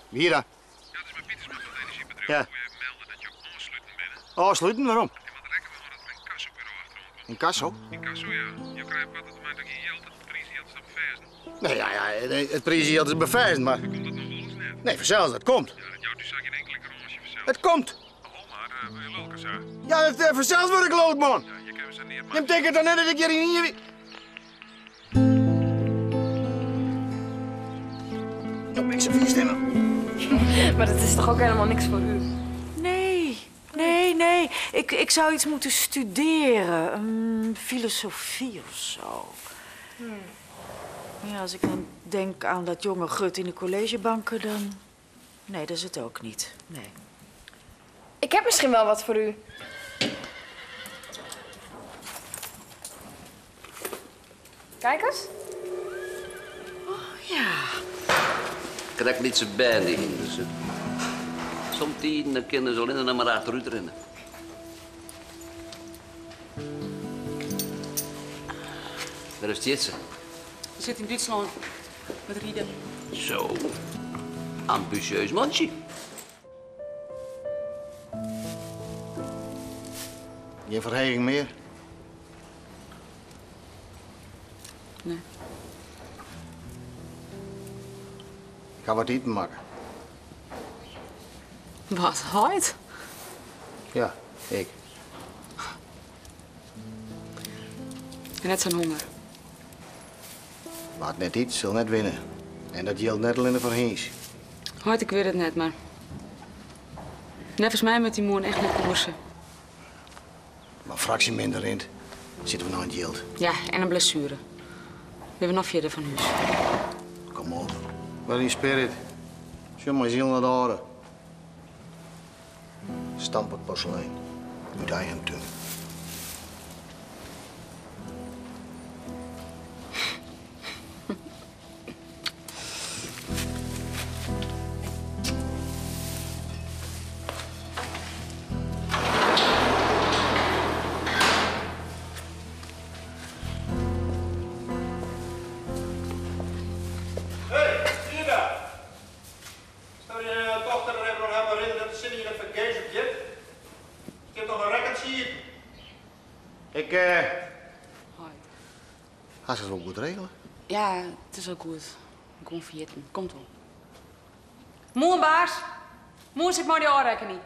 Wie dan? Ja, het is mijn Pietersman van het energiebedrijf. Ja. Wil je melden dat je op aansluiten bent? Aansluiten? Waarom? Je moet rekken we dat er een kassobureau achterom komt. In Kassel? In kasso, ja. Je krijgt wat het moment dat je geld het prijs hier te bevestigen. Nee, ja, het prijsje is beveiligd, maar... Komt dat nog wel eens net? Nee, vanzelf, dat komt. Ja, dat jouw dus geen enkele garage vanzelf. Het komt. Oh, maar wil je lulken, zo? Ja, vanzelf word ik lood, man. Ja, je kan ze niet Je betekent dan net dat ik hier niet... Op ik zijn vier stemmen. Maar dat is toch ook helemaal niks voor u? Nee. Ik zou iets moeten studeren. Filosofie of zo. Ja, als ik dan denk aan dat jonge gut in de collegebanken, dan... Nee, dat is het ook niet. Nee. Ik heb misschien wel wat voor u. Kijk eens. Ja. Ik krijg niet zijn bijliging, dus... Soms dan kunnen ze alleen maar achteruit rennen. Waar is Jitse? Je zit in Duitsland met Rieden. Zo. Ambitieus mandje. Geen verheging meer? Nee. Ik ga wat eten maken. Wat, hard? Ja, ik. En net zo'n honger. Laat net iets, zul net winnen. En dat geldt net al in de verhees. Hard, ik weet het net, maar... Nevens mij met die moon echt met koersen. Maar een fractie minder in. Zitten we nog in het yield. Ja, en een blessure. We hebben nog verder van huis. Kom op. Waar is je spirit? Zie maar ziel naar de oren. Stampend porselein. Uit eigen tuin. Ga ze het wel goed regelen? Ja, het is ook goed. Ik kom vierten. Komt wel. Moe, baas. Moe zit maar die oorrekening.